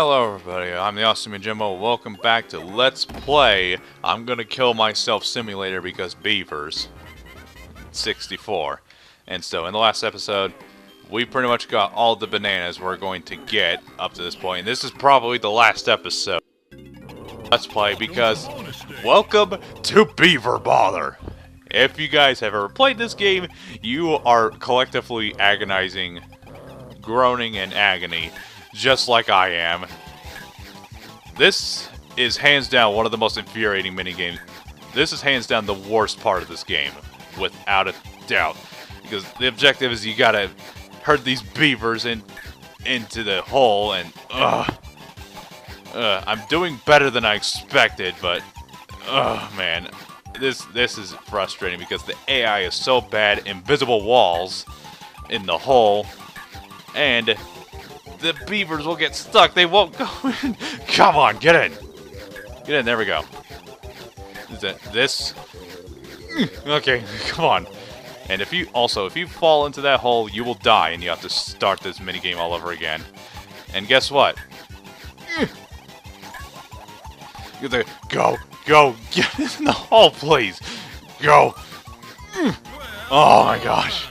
Hello everybody, I'm the Awesome Jimbo. Welcome back to Let's Play I'm Gonna Kill Myself Simulator because Beavers 64. And so in the last episode, we pretty much got all the bananas we're going to get up to this point. And this is probably the last episode Let's Play because welcome to Beaver Bother. If you guys have ever played this game, you are collectively agonizing, groaning in agony, just like I am. This is hands down one of the most infuriating minigames. This is hands down the worst part of this game, without a doubt. Because the objective is you gotta herd these beavers into the hole, and I'm doing better than I expected, but man, this is frustrating because the AI is so bad. Invisible walls in the hole, and the beavers will get stuck. They won't go in. Come on, get in. Get in. There we go. Is that this? Okay, come on. And if you fall into that hole, you will die, and you have to start this minigame all over again. And guess what? You have to go, get in the hole, please. Go. Oh my gosh.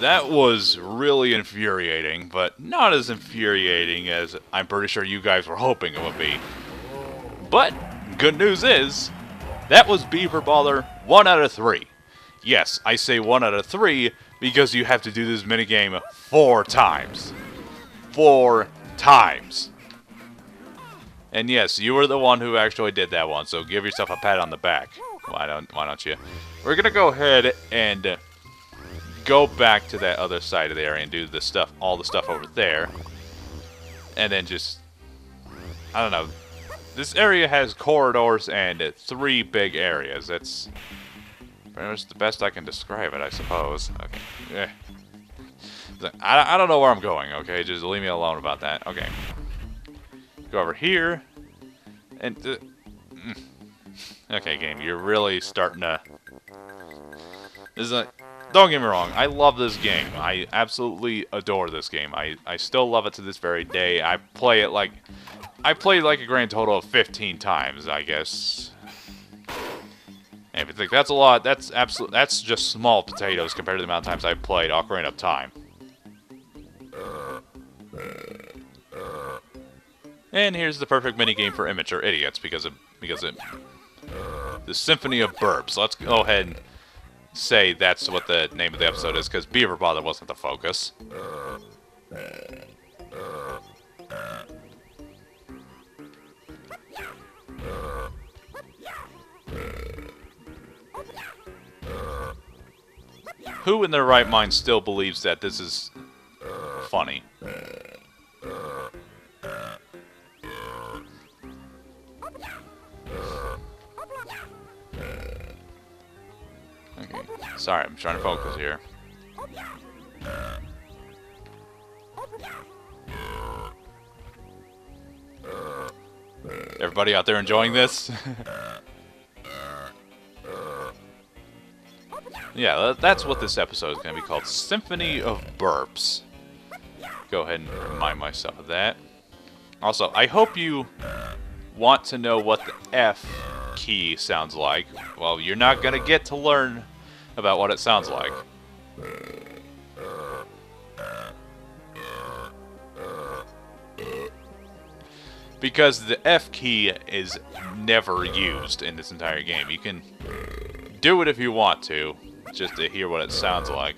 That was really infuriating, but not as infuriating as I'm pretty sure you guys were hoping it would be. But, good news is, that was Beaver Bother 1 out of 3. Yes, I say 1 out of 3 because you have to do this minigame 4 times. 4 times. And yes, you were the one who actually did that one, so give yourself a pat on the back. Why don't you? We're gonna go ahead and go back to that other side of the area and do the stuff, all the stuff over there, and then just, I don't know. This area has corridors and 3 big areas. That's pretty much the best I can describe it, I suppose. Okay. I don't know where I'm going. Okay, just leave me alone about that. Okay. Go over here, and okay, game, you're really starting to. This is a. Don't get me wrong, I love this game. I absolutely adore this game. I still love it to this very day. I played like a grand total of 15 times, I guess. And if you think that's a lot, that's just small potatoes compared to the amount of times I've played Ocarina of Time. And here's the perfect minigame for immature idiots because the Symphony of Burps. Let's go ahead and say that's what the name of the episode is, because Beaver Bother wasn't the focus. Who in their right mind still believes that this is funny? Okay, sorry, I'm trying to focus here. Everybody out there enjoying this? Yeah, that's what this episode is going to be called. Symphony of Burps. Go ahead and remind myself of that. Also, I hope you want to know what the F key sounds like. Well, you're not going to get to learn about what it sounds like. Because the F key is never used in this entire game. You can do it if you want to, just to hear what it sounds like.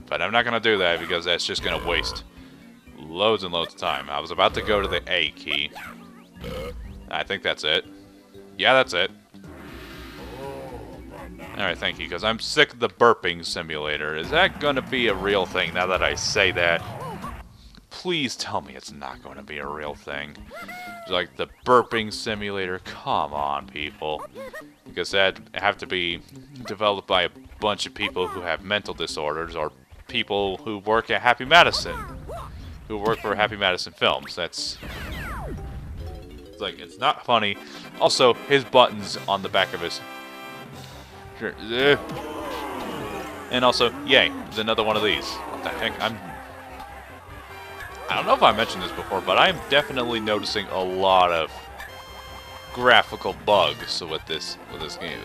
But I'm not going to do that because that's just going to waste loads and loads of time. I was about to go to the A key. I think that's it. Yeah, that's it. Alright, thank you, because I'm sick of the burping simulator. Is that going to be a real thing now that I say that? Please tell me it's not going to be a real thing. It's like the burping simulator. Come on, people. Because that'd have to be developed by a bunch of people who have mental disorders or people who work at Happy Madison. Who work for Happy Madison Films. That's... It's like, it's not funny. Also, his buttons on the back of his... Sure. And also, yay, there's another one of these. What the heck? I don't know if I mentioned this before, but I'm definitely noticing a lot of graphical bugs with this game.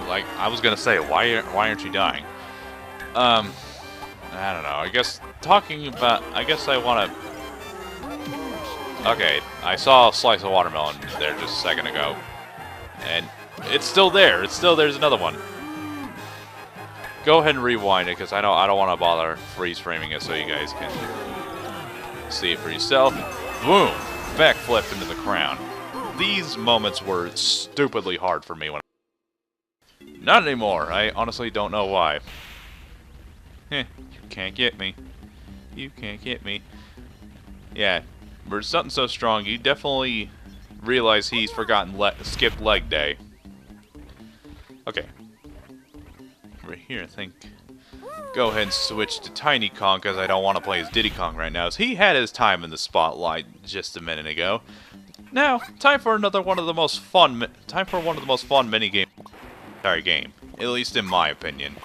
Like I was gonna say, why aren't you dying? I don't know. I guess talking about. I guess I want to. Okay, I saw a slice of watermelon there just a second ago, and it's still there. It's still there's another one. Go ahead and rewind it because I don't want to bother freeze framing it so you guys can see it for yourself. Boom! Backflip into the crown. These moments were stupidly hard for me when. Not anymore. I honestly don't know why. You can't get me. You can't get me. Yeah, for something so strong, you definitely realize he's forgotten skipped leg day. Okay. Right here, I think. Go ahead and switch to Tiny Kong because I don't want to play as Diddy Kong right now. So he had his time in the spotlight just a minute ago. Now, time for one of the most fun mini game. Sorry, game. At least in my opinion.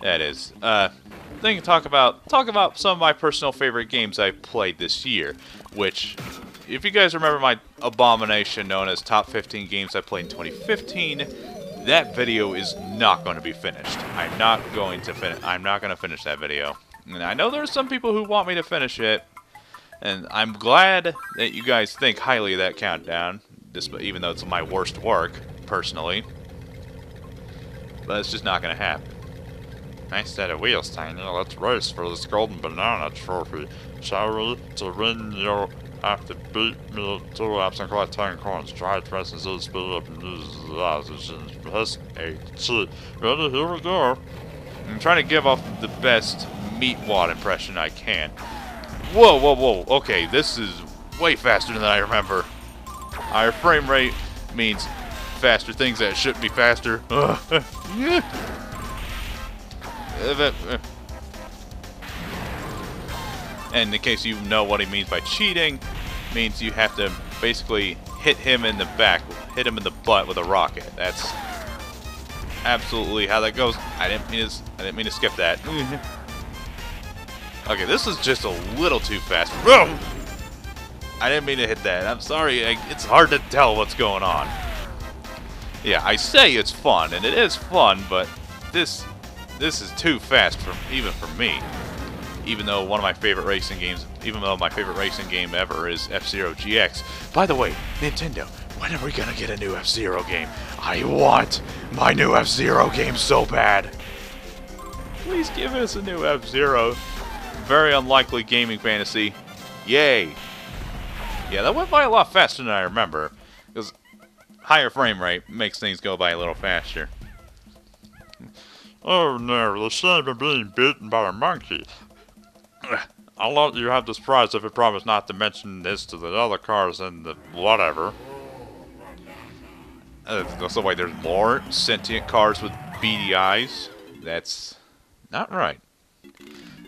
That is. Then talk about some of my personal favorite games I played this year. Which, if you guys remember my abomination known as Top 15 Games I Played in 2015, that video is not going to be finished. I'm not going to finish that video. And I know there's some people who want me to finish it. And I'm glad that you guys think highly of that countdown, even though it's my worst work, personally. But it's just not going to happen. Nice set of wheels, Tiny. Let's race for this golden banana trophy. Shall we? To win, you'll have to beat me 2 laps and collect 10 coins. Try to press and speed up and use the press A-T. Ready? Here we go. I'm trying to give off the best meatwad impression I can. Whoa, whoa, whoa. Okay, this is way faster than I remember. Higher frame rate means faster things that shouldn't be faster. And in case you know what he means by cheating, means you have to basically hit him in the butt with a rocket. That's absolutely how that goes. I didn't mean to skip that. Okay, this is just a little too fast. Whoa! I didn't mean to hit that. I'm sorry. It's hard to tell what's going on. Yeah, I say it's fun, and it is fun, but this is too fast even for me. Even though my favorite racing game ever is F-Zero GX. By the way, Nintendo, when are we gonna get a new F-Zero game? I want my new F-Zero game so bad. Please give us a new F-Zero. Very unlikely gaming fantasy. Yay. Yeah, that went by a lot faster than I remember. Because higher frame rate makes things go by a little faster. Oh no, the shame of being beaten by a monkey. I'll let you have this prize if you promise not to mention this to the other cars and the whatever. So wait, there's more sentient cars with beady eyes? That's not right.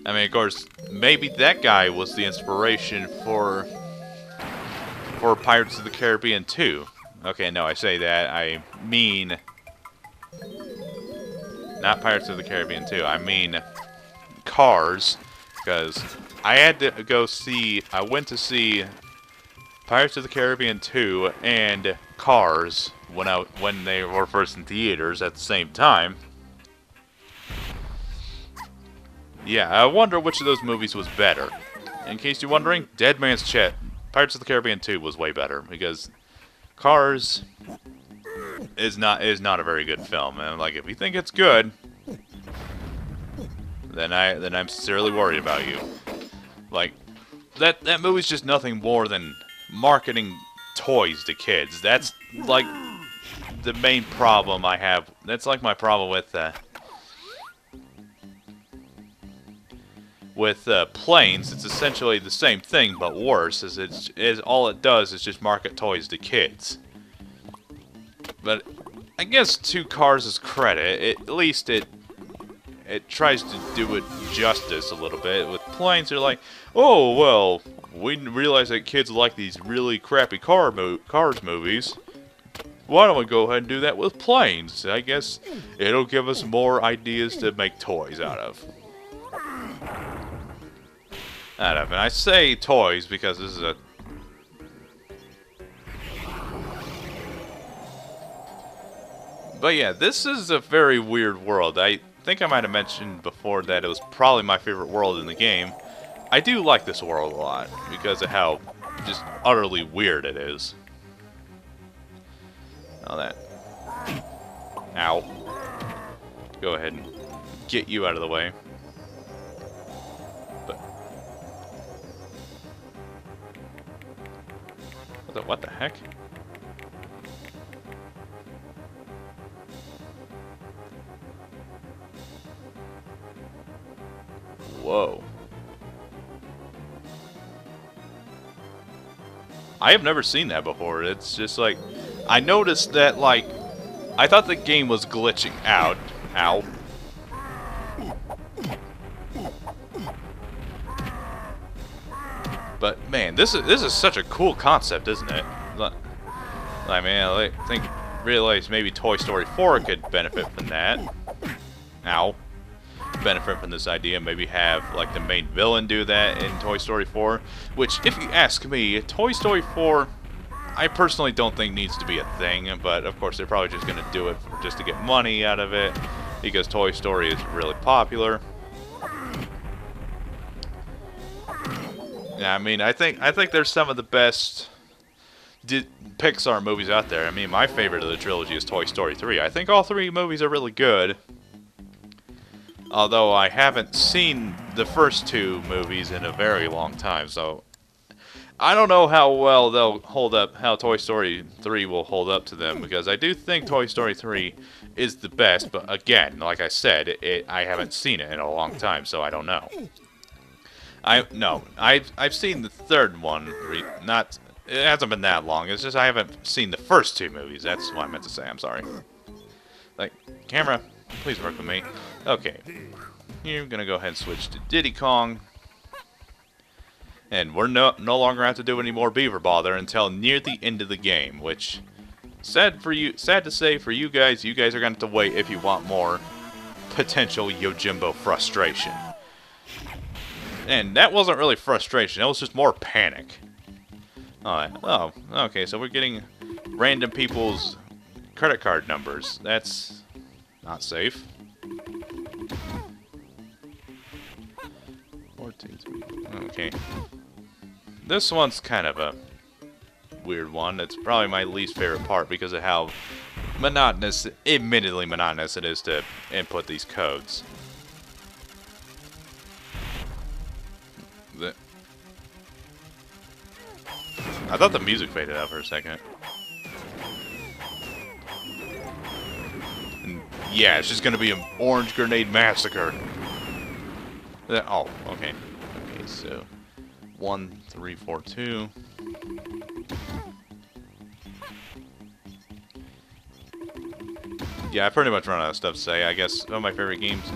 I mean, of course, maybe that guy was the inspiration for Pirates of the Caribbean 2. Okay, no, I say that. I mean... not Pirates of the Caribbean 2. I mean Cars. Because I had to go see... I went to see Pirates of the Caribbean 2 and Cars when they were first in theaters at the same time. Yeah, I wonder which of those movies was better. In case you're wondering, Dead Man's Chest, Pirates of the Caribbean 2 was way better because Cars is not a very good film. And like, if you think it's good, then I'm sincerely worried about you. Like, that movie's just nothing more than marketing toys to kids. That's like the main problem I have. That's like my problem with planes. It's essentially the same thing but worse. All it does is just market toys to kids. But I guess to Cars' credit, at least it tries to do it justice a little bit. With planes, they're like, oh well, we realize that kids like these really crappy Cars movies. Why don't we go ahead and do that with planes? I guess it'll give us more ideas to make toys out of. And I say toys because this is a... But yeah, this is a very weird world. I think I might have mentioned before that it was probably my favorite world in the game. I do like this world a lot because of how just utterly weird it is. All that. Ow. Go ahead and get you out of the way. But what the heck? Whoa. I have never seen that before. It's just like, I noticed that, like, I thought the game was glitching out. Ow. But man, this is such a cool concept, isn't it? I mean, I think realize maybe Toy Story 4 could benefit from that. Ow. Benefit from this idea, maybe have like the main villain do that in Toy Story 4, which, if you ask me, Toy Story 4 I personally don't think needs to be a thing, but of course they're probably just going to do it just to get money out of it because Toy Story is really popular. Yeah, I mean, I think there's some of the best Pixar movies out there. I mean, my favorite of the trilogy is Toy Story 3. I think all three movies are really good. Although I haven't seen the first two movies in a very long time, so I don't know how well they'll hold up, how Toy Story 3 will hold up to them, because I do think Toy Story 3 is the best, but again, like I said, I haven't seen it in a long time, so I don't know. I've seen the third one, it hasn't been that long, it's just I haven't seen the first two movies, that's what I meant to say, I'm sorry. Like, camera, please work with me. Okay, you're gonna go ahead and switch to Diddy Kong. And we're no longer have to do any more Beaver bother until near the end of the game, which, sad to say for you guys are gonna have to wait if you want more potential Yojimbo frustration. And that wasn't really frustration, that was just more panic. Alright, oh, okay, so we're getting random people's credit card numbers. That's not safe. 4, 2, 3. Okay. This one's kind of a weird one. It's probably my least favorite part because of how admittedly monotonous it is to input these codes. I thought the music faded out for a second. And yeah, it's just gonna be an orange grenade massacre. Oh, okay. Okay, so 1, 3, 4, 2. Yeah, I pretty much run out of stuff to say. I guess some of my favorite games.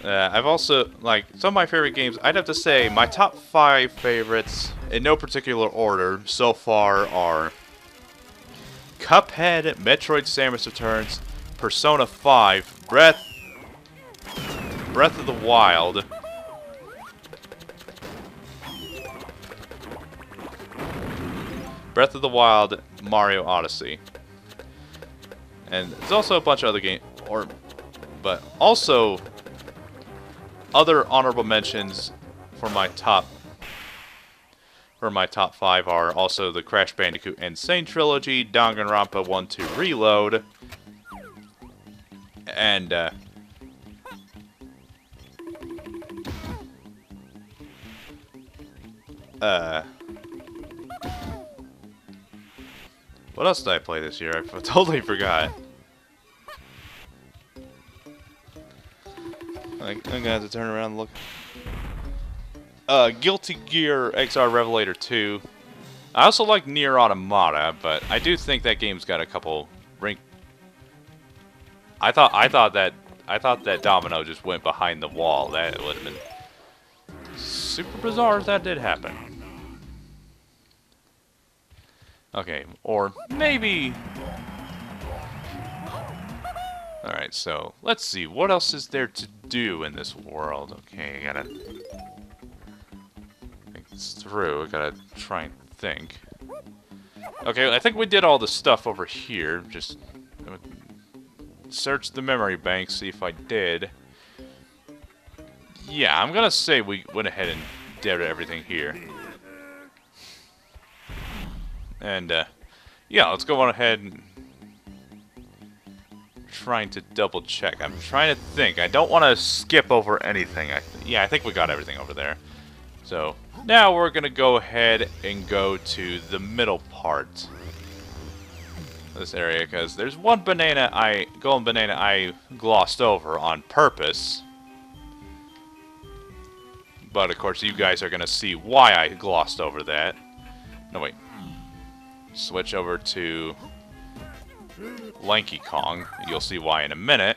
I've also, like, some of my favorite games, I'd have to say my top 5 favorites, in no particular order, so far are Cuphead, Metroid Samus Returns, Persona 5, Breath of the Wild, Mario Odyssey. And there's also a bunch of other games, but also other honorable mentions for my top 5 are also the Crash Bandicoot Insane Trilogy, Danganronpa 1-2 Reload, and what else did I play this year? I totally forgot. I'm gonna have to turn around and look. Guilty Gear XR Revelator 2. I also like Nier Automata, but I do think that game's got a couple I thought that Domino just went behind the wall. That would have been super bizarre if that did happen. Okay, or maybe... Alright, so let's see. What else is there to do in this world? Okay, I gotta think this through. I gotta try and think. Okay, I think we did all the stuff over here. Just search the memory bank, see if I did. Yeah, I'm gonna say we went ahead and did everything here. And, yeah, let's go on ahead and trying to double check. I'm trying to think. I don't want to skip over anything. Yeah, I think we got everything over there. So, now we're gonna go ahead and go to the middle part of this area, because there's one golden banana I glossed over on purpose. But, of course, you guys are gonna see why I glossed over that. No, wait. Switch over to Lanky Kong. You'll see why in a minute.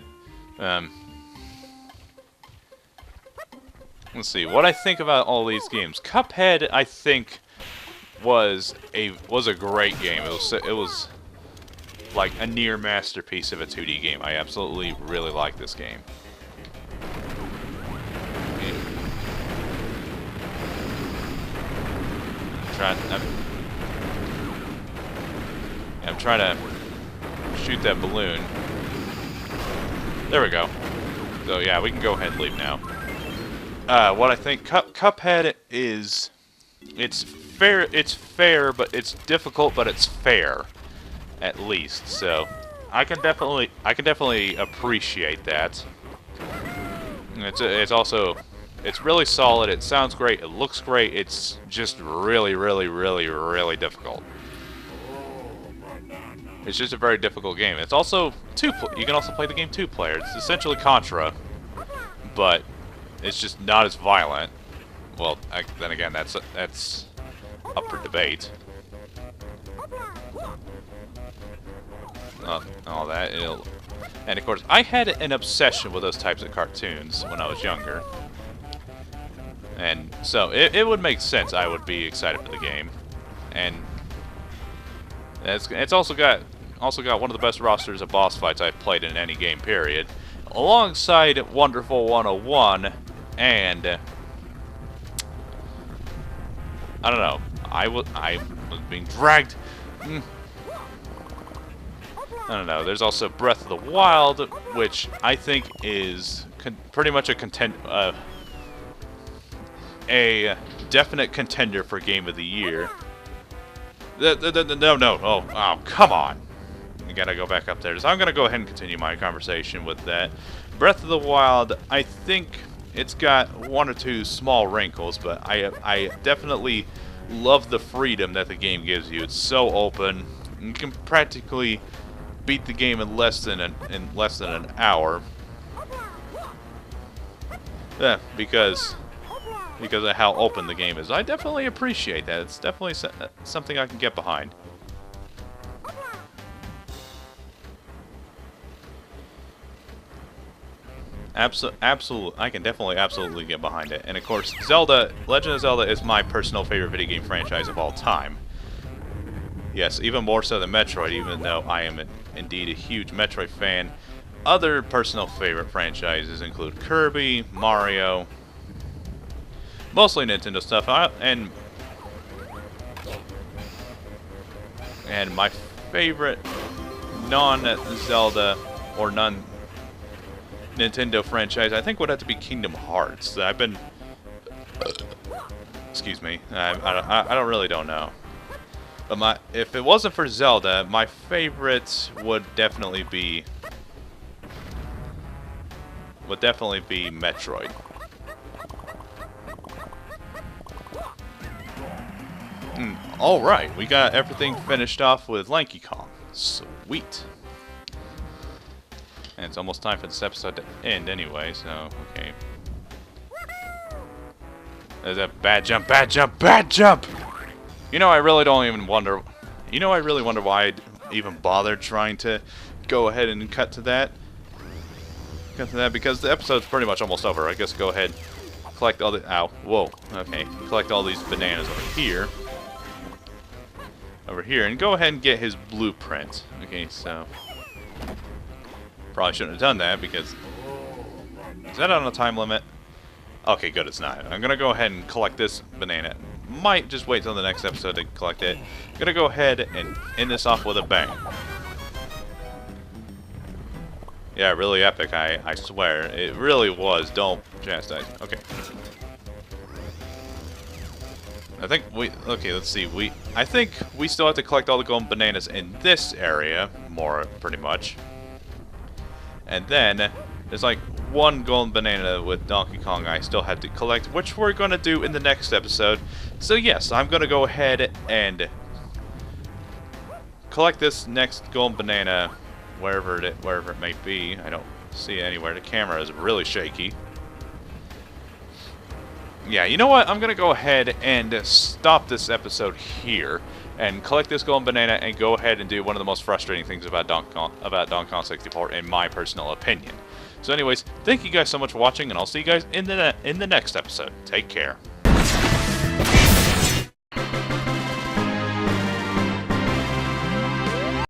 Let's see what I think about all these games. Cuphead, I think, was a great game. It was like a near masterpiece of a 2D game. I absolutely really like this game. I'm trying to shoot that balloon. There we go. So yeah, we can go ahead and leave now. What I think Cuphead is, it's fair, but it's difficult, but it's fair, at least. So I can definitely appreciate that. It's really solid. It sounds great. It looks great. It's just really, really, really, really difficult. It's just a very difficult game. It's also you can also play the game 2-player. It's essentially Contra, but it's just not as violent. Well, then again, that's up for debate. All that, and of course, I had an obsession with those types of cartoons when I was younger, and so it would make sense I would be excited for the game, and it's also got one of the best rosters of boss fights I've played in any game, period, alongside Wonderful 101, and I don't know, I was being dragged. I don't know. There's also Breath of the Wild, which I think is pretty much a definite contender for Game of the Year. No. Oh, come on. I gotta go back up there. So I'm gonna go ahead and continue my conversation with that. Breath of the Wild, I think it's got one or two small wrinkles, but I definitely love the freedom that the game gives you. It's so open. You can practically beat the game in less than an hour. Yeah, because of how open the game is. I definitely appreciate that. It's definitely something I can get behind. Absolutely, I can definitely absolutely get behind it. And of course, Legend of Zelda is my personal favorite video game franchise of all time. Yes, even more so than Metroid, even though I am indeed a huge Metroid fan. Other personal favorite franchises include Kirby, Mario, mostly Nintendo stuff, and my favorite non-Zelda or non-Nintendo franchise, I think, would have to be Kingdom Hearts. I've been... excuse me. I don't know. But if it wasn't for Zelda, my favorite would definitely be Metroid. Alright, we got everything finished off with Lanky Kong. Sweet. And it's almost time for this episode to end anyway, so, okay. There's a bad jump, bad jump, bad jump! You know, I really wonder why I even bothered trying to go ahead and cut to that. Because the episode's pretty much almost over. I guess go ahead, collect all the... Ow. Whoa. Okay. Collect all these bananas over here. over here and go ahead and get his blueprint. Okay, so probably shouldn't have done that because is that on a time limit? Okay, good, it's not. I'm gonna go ahead and collect this banana. Might just wait till the next episode to collect it. I'm gonna go ahead and end this off with a bang. Yeah, really epic, I swear. It really was. Don't chastise me. Okay. I think okay, let's see. I think we still have to collect all the golden bananas in this area, pretty much. And then there's like one golden banana with Donkey Kong I still have to collect, which we're going to do in the next episode. So yes, I'm going to go ahead and collect this next golden banana wherever it may be. I don't see it anywhere. The camera is really shaky. Yeah, you know what? I'm going to go ahead and stop this episode here and collect this golden banana and go ahead and do one of the most frustrating things about Donkey Kong 64 in my personal opinion. So anyways, thank you guys so much for watching, and I'll see you guys in the next episode. Take care.